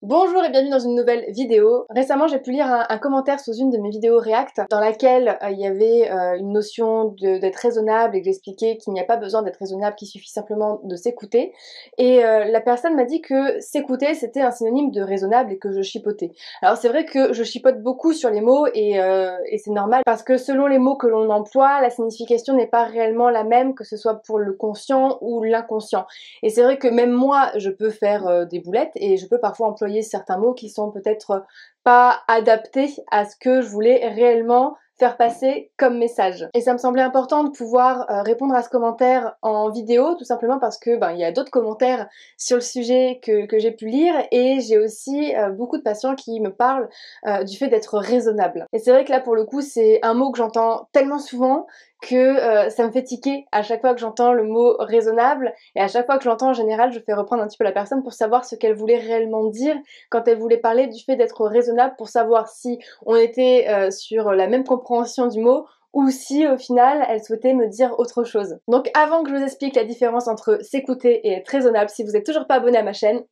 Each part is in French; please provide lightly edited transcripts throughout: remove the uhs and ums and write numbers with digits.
Bonjour et bienvenue dans une nouvelle vidéo. Récemment j'ai pu lire un commentaire sous une de mes vidéos React dans laquelle il y avait une notion d'être raisonnable et que j'expliquais qu'il n'y a pas besoin d'être raisonnable, qu'il suffit simplement de s'écouter. Et la personne m'a dit que s'écouter c'était un synonyme de raisonnable et que je chipotais. Alors c'est vrai que je chipote beaucoup sur les mots et c'est normal parce que selon les mots que l'on emploie, la signification n'est pas réellement la même que ce soit pour le conscient ou l'inconscient. Et c'est vrai que même moi je peux faire des boulettes et je peux parfois employer certains mots qui sont peut-être pas adaptés à ce que je voulais réellement faire passer comme message. Et ça me semblait important de pouvoir répondre à ce commentaire en vidéo, tout simplement parce que il y a d'autres commentaires sur le sujet que j'ai pu lire et j'ai aussi beaucoup de patients qui me parlent du fait d'être raisonnable. Et c'est vrai que là pour le coup c'est un mot que j'entends tellement souvent que ça me fait tiquer à chaque fois que j'entends le mot raisonnable, et à chaque fois que je l'entends en général je fais reprendre un petit peu la personne pour savoir ce qu'elle voulait réellement dire quand elle voulait parler du fait d'être raisonnable, pour savoir si on était sur la même compréhension du mot ou si au final elle souhaitait me dire autre chose. Donc avant que je vous explique la différence entre s'écouter et être raisonnable, si vous n'êtes toujours pas abonné à ma chaîne,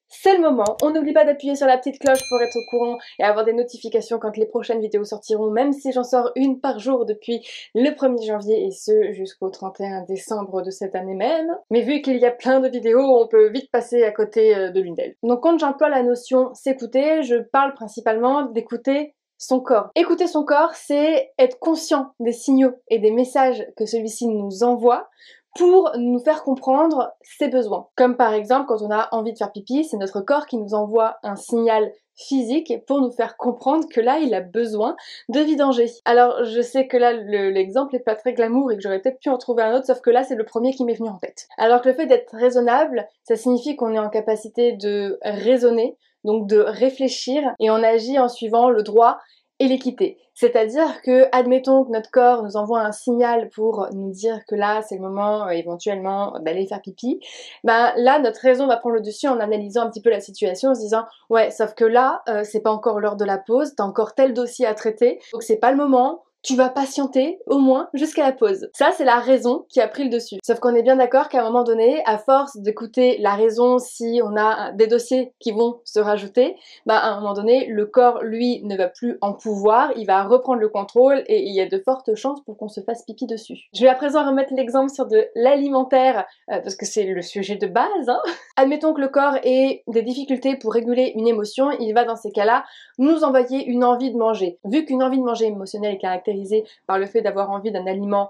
c'est le moment. On n'oublie pas d'appuyer sur la petite cloche pour être au courant et avoir des notifications quand les prochaines vidéos sortiront, même si j'en sors une par jour depuis le 1er janvier et ce jusqu'au 31 décembre de cette année même. Mais vu qu'il y a plein de vidéos, on peut vite passer à côté de l'une d'elles. Donc quand j'emploie la notion s'écouter, je parle principalement d'écouter son corps. Écouter son corps, c'est être conscient des signaux et des messages que celui-ci nous envoie pour nous faire comprendre ses besoins. Comme par exemple quand on a envie de faire pipi, c'est notre corps qui nous envoie un signal physique pour nous faire comprendre que là il a besoin de vidanger. Alors je sais que là l'exemple est pas très glamour et que j'aurais peut-être pu en trouver un autre, sauf que là c'est le premier qui m'est venu en tête. Alors que le fait d'être raisonnable, ça signifie qu'on est en capacité de raisonner, donc de réfléchir, et on agit en suivant le droit et l'équité. C'est-à-dire que, admettons que notre corps nous envoie un signal pour nous dire que là c'est le moment éventuellement d'aller faire pipi, là notre raison va prendre le dessus en analysant un petit peu la situation, en se disant ouais sauf que là c'est pas encore l'heure de la pause, t'as encore tel dossier à traiter, donc c'est pas le moment, tu vas patienter au moins jusqu'à la pause. Ça c'est la raison qui a pris le dessus. Sauf qu'on est bien d'accord qu'à un moment donné, à force d'écouter la raison, si on a des dossiers qui vont se rajouter, à un moment donné, le corps lui ne va plus en pouvoir, il va reprendre le contrôle et il y a de fortes chances pour qu'on se fasse pipi dessus. Je vais à présent remettre l'exemple sur de l'alimentaire parce que c'est le sujet de base. Admettons que le corps ait des difficultés pour réguler une émotion, il va dans ces cas-là nous envoyer une envie de manger. Vu qu'une envie de manger émotionnelle est caractérisée par le fait d'avoir envie d'un aliment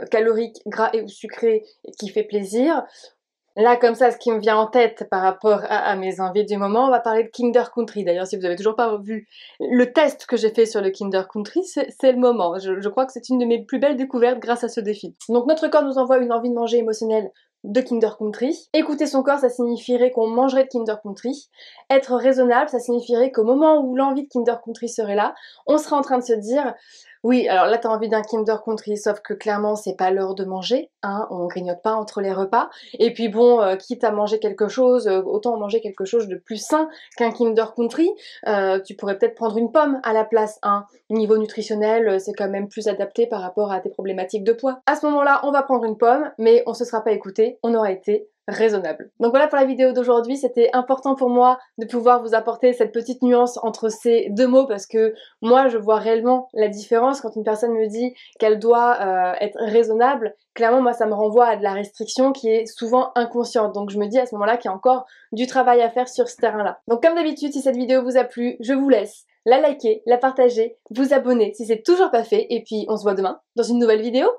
calorique, gras et ou sucré qui fait plaisir, là, comme ça, ce qui me vient en tête par rapport à mes envies du moment, on va parler de Kinder Country. D'ailleurs, si vous avez toujours pas vu le test que j'ai fait sur le Kinder Country, c'est le moment. Je crois que c'est une de mes plus belles découvertes grâce à ce défi. Donc notre corps nous envoie une envie de manger émotionnelle de Kinder Country. Écouter son corps, ça signifierait qu'on mangerait de Kinder Country. Être raisonnable, ça signifierait qu'au moment où l'envie de Kinder Country serait là, on serait en train de se dire oui, alors là t'as envie d'un Kinder Country, sauf que clairement c'est pas l'heure de manger, hein, on grignote pas entre les repas. Et puis bon, quitte à manger quelque chose, autant manger quelque chose de plus sain qu'un Kinder Country. Tu pourrais peut-être prendre une pomme à la place, hein. Niveau nutritionnel, c'est quand même plus adapté par rapport à tes problématiques de poids. À ce moment-là, on va prendre une pomme, mais on se sera pas écouté, on aura été raisonnable. Donc voilà pour la vidéo d'aujourd'hui, c'était important pour moi de pouvoir vous apporter cette petite nuance entre ces deux mots parce que moi je vois réellement la différence quand une personne me dit qu'elle doit être raisonnable. Clairement moi ça me renvoie à de la restriction qui est souvent inconsciente, donc je me dis à ce moment-là qu'il y a encore du travail à faire sur ce terrain-là. Donc comme d'habitude, si cette vidéo vous a plu, je vous laisse la liker, la partager, vous abonner si c'est toujours pas fait, et puis on se voit demain dans une nouvelle vidéo.